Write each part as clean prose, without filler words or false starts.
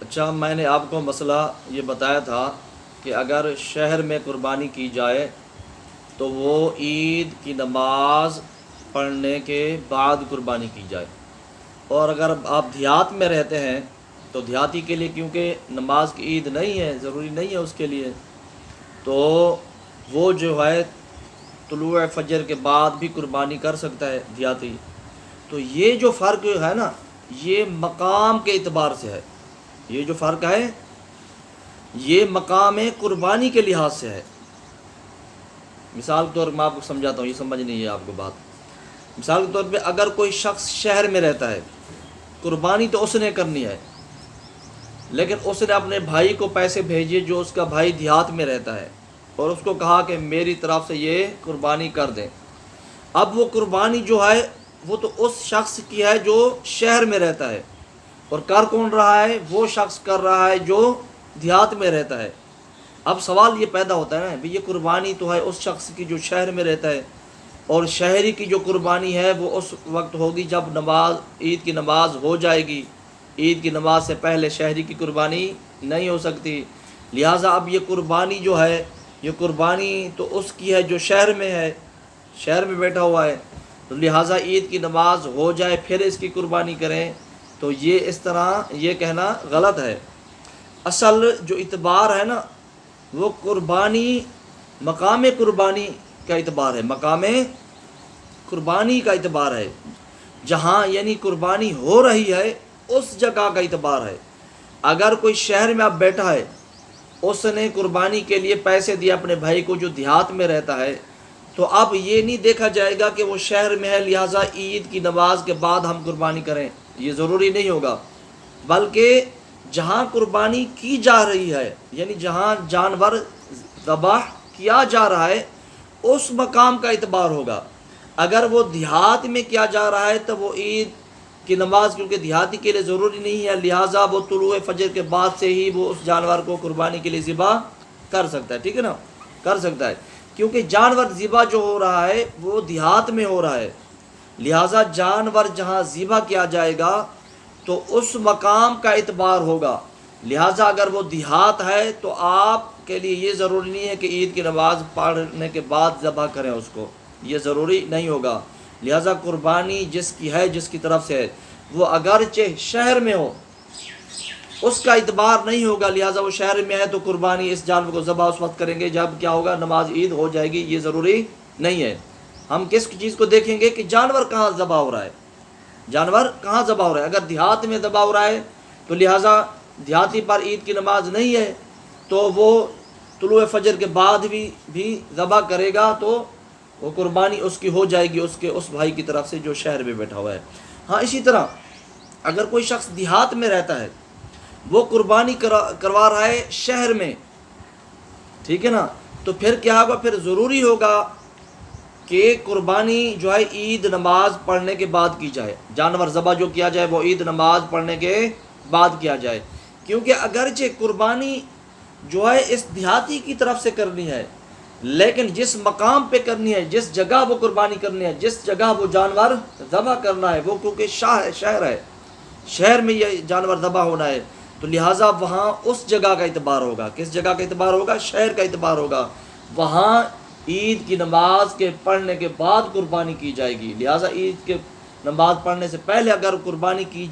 اچھا، میں نے آپ کو مسئلہ یہ بتایا تھا کہ اگر شہر میں قربانی کی جائے تو وہ عید کی نماز پڑھنے کے بعد قربانی کی جائے، اور اگر آپ دیہات میں رہتے ہیں تو دیہاتی کے لیے کیونکہ نماز کی عید نہیں ہے، ضروری نہیں ہے اس کے لیے، تو وہ جو ہے طلوع فجر کے بعد بھی قربانی کر سکتا ہے دیہاتی۔ تو یہ جو فرق ہے نا، یہ مقام کے اعتبار سے ہے، یہ جو فرق ہے یہ مقام قربانی کے لحاظ سے ہے۔ مثال کے طور پر میں آپ کو سمجھاتا ہوں، یہ سمجھ نہیں ہے آپ کو بات۔ مثال کے طور پہ اگر کوئی شخص شہر میں رہتا ہے، قربانی تو اس نے کرنی ہے، لیکن اس نے اپنے بھائی کو پیسے بھیجے جو اس کا بھائی دیہات میں رہتا ہے، اور اس کو کہا کہ میری طرف سے یہ قربانی کر دیں۔ اب وہ قربانی جو ہے وہ تو اس شخص کی ہے جو شہر میں رہتا ہے، اور کر کون رہا ہے؟ وہ شخص کر رہا ہے جو دیہات میں رہتا ہے۔ اب سوال یہ پیدا ہوتا ہے نا، یہ قربانی تو ہے اس شخص کی جو شہر میں رہتا ہے، اور شہری کی جو قربانی ہے وہ اس وقت ہوگی جب عید کی نماز ہو جائے گی۔ عید کی نماز سے پہلے شہری کی قربانی نہیں ہو سکتی، لہٰذا اب یہ قربانی جو ہے، یہ قربانی تو اس کی ہے جو شہر میں ہے، شہر میں بیٹھا ہوا ہے، تو لہٰذا عید کی نماز ہو جائے پھر اس کی قربانی کریں، تو یہ اس طرح یہ کہنا غلط ہے۔ اصل جو اعتبار ہے نا، وہ قربانی مقام قربانی کا اعتبار ہے، مقام قربانی کا اعتبار ہے، جہاں یعنی قربانی ہو رہی ہے اس جگہ کا اعتبار ہے۔ اگر کوئی شہر میں اب بیٹھا ہے، اس نے قربانی کے لیے پیسے دیے اپنے بھائی کو جو دیہات میں رہتا ہے، تو اب یہ نہیں دیکھا جائے گا کہ وہ شہر میں ہے لہٰذا عید کی نماز کے بعد ہم قربانی کریں، یہ ضروری نہیں ہوگا، بلکہ جہاں قربانی کی جا رہی ہے، یعنی جہاں جانور ذبح کیا جا رہا ہے اس مقام کا اعتبار ہوگا۔ اگر وہ دیہات میں کیا جا رہا ہے تو وہ عید کی نماز کیونکہ دیہاتی کے لیے ضروری نہیں ہے، لہٰذا وہ طلوع فجر کے بعد سے ہی وہ اس جانور کو قربانی کے لیے ذبح کر سکتا ہے، ٹھیک ہے نا، کر سکتا ہے، کیونکہ جانور ذبح جو ہو رہا ہے وہ دیہات میں ہو رہا ہے، لہٰذا جانور جہاں ذبح کیا جائے گا تو اس مقام کا اعتبار ہوگا، لہٰذا اگر وہ دیہات ہے تو آپ کے لیے یہ ضروری نہیں ہے کہ عید کی نماز پڑھنے کے بعد ذبح کریں اس کو، یہ ضروری نہیں ہوگا، لہٰذا قربانی جس کی ہے، جس کی طرف سے ہے، وہ اگرچہ شہر میں ہو اس کا اعتبار نہیں ہوگا، لہٰذا وہ شہر میں ہے تو قربانی اس جانور کو ذبح اس وقت کریں گے جب کیا ہوگا، نماز عید ہو جائے گی، یہ ضروری نہیں ہے۔ ہم کس چیز کو دیکھیں گے کہ جانور کہاں ذبح ہو رہا ہے، جانور کہاں ذبح ہو رہا ہے۔ اگر دیہات میں ذبح ہو رہا ہے تو لہٰذا دیہاتی پر عید کی نماز نہیں ہے، تو وہ طلوع فجر کے بعد بھی ذبح کرے گا تو وہ قربانی اس کی ہو جائے گی اس بھائی کی طرف سے جو شہر میں بیٹھا ہوا ہے۔ ہاں اسی طرح اگر کوئی شخص دیہات میں رہتا ہے، وہ قربانی کروا رہا ہے شہر میں، ٹھیک ہے نا، تو پھر کیا ہوگا، پھر ضروری ہوگا کہ قربانی جو ہے عید نماز پڑھنے کے بعد کی جائے، جانور ذبح جو کیا جائے وہ عید نماز پڑھنے کے بعد کیا جائے، کیونکہ اگرچہ قربانی جو ہے اس دیہاتی کی طرف سے کرنی ہے، لیکن جس مقام پہ کرنی ہے، جس جگہ وہ قربانی کرنی ہے، جس جگہ وہ جانور ذبح کرنا ہے، وہ کیونکہ شہر ہے، شہر میں یہ جانور ذبح ہونا ہے، تو لہٰذا وہاں اس جگہ کا اعتبار ہوگا، کس جگہ کا اعتبار ہوگا، شہر کا اعتبار ہوگا، وہاں عید کی نماز کے پڑھنے کے بعد قربانی کی جائے گی، لہٰذا عید کے نماز پڑھنے سے پہلے اگر قربانی کی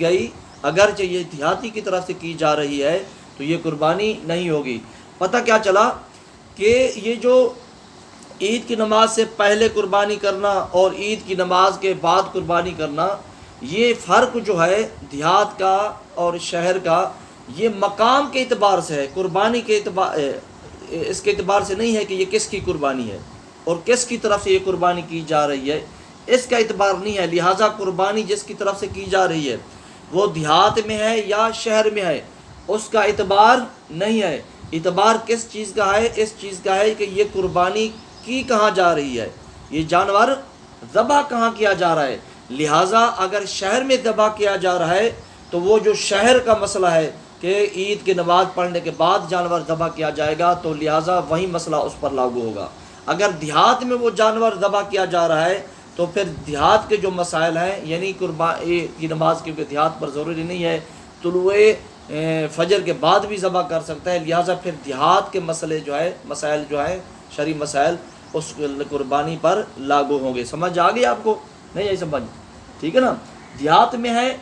گئی، اگرچہ یہ دیہاتی کی طرف سے کی جا رہی ہے تو یہ قربانی نہیں ہوگی۔ پتہ کیا چلا کہ یہ جو عید کی نماز سے پہلے قربانی کرنا اور عید کی نماز کے بعد قربانی کرنا، یہ فرق جو ہے دیہات کا اور شہر کا، یہ مقام کے اعتبار سے ہے، قربانی کے اعتبار اس کے اعتبار سے نہیں ہے کہ یہ کس کی قربانی ہے اور کس کی طرف سے یہ قربانی کی جا رہی ہے، اس کا اعتبار نہیں ہے، لہٰذا قربانی جس کی طرف سے کی جا رہی ہے وہ دیہات میں ہے یا شہر میں ہے، اس کا اعتبار نہیں ہے۔ اعتبار کس چیز کا ہے؟ اس چیز کا ہے کہ یہ قربانی کی کہاں جا رہی ہے، یہ جانور ذبح کہاں کیا جا رہا ہے، لہٰذا اگر شہر میں ذبح کیا جا رہا ہے تو وہ جو شہر کا مسئلہ ہے کہ عید کی نماز پڑھنے کے بعد جانور ذبح کیا جائے گا، تو لہٰذا وہی مسئلہ اس پر لاگو ہوگا۔ اگر دیہات میں وہ جانور ذبح کیا جا رہا ہے تو پھر دیہات کے جو مسائل ہیں، یعنی قربانی کی نماز کیونکہ دیہات پر ضروری نہیں ہے، طلوع فجر کے بعد بھی ذبح کر سکتا ہے، لہٰذا پھر دیہات کے مسائل جو ہے شرعی مسائل اس قربانی پر لاگو ہوں گے۔ سمجھ آ گئی آپ کو؟ نہیں آئی سمجھ؟ ٹھیک ہے نا۔ دیہات میں ہے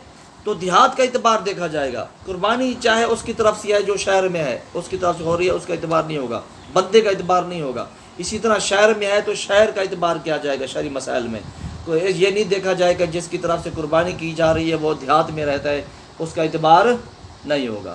تو دیہات کا اعتبار دیکھا جائے گا، قربانی چاہے اس کی طرف سے ہے جو شہر میں ہے اس کی طرف سے ہو رہی ہے، اس کا اعتبار نہیں ہوگا، بندے کا اعتبار نہیں ہوگا۔ اسی طرح شہر میں ہے تو شہر کا اعتبار کیا جائے گا شرعی مسائل میں، تو یہ نہیں دیکھا جائے گا جس کی طرف سے قربانی کی جا رہی ہے وہ دیہات میں رہتا ہے، اس کا اعتبار نہیں ہوگا۔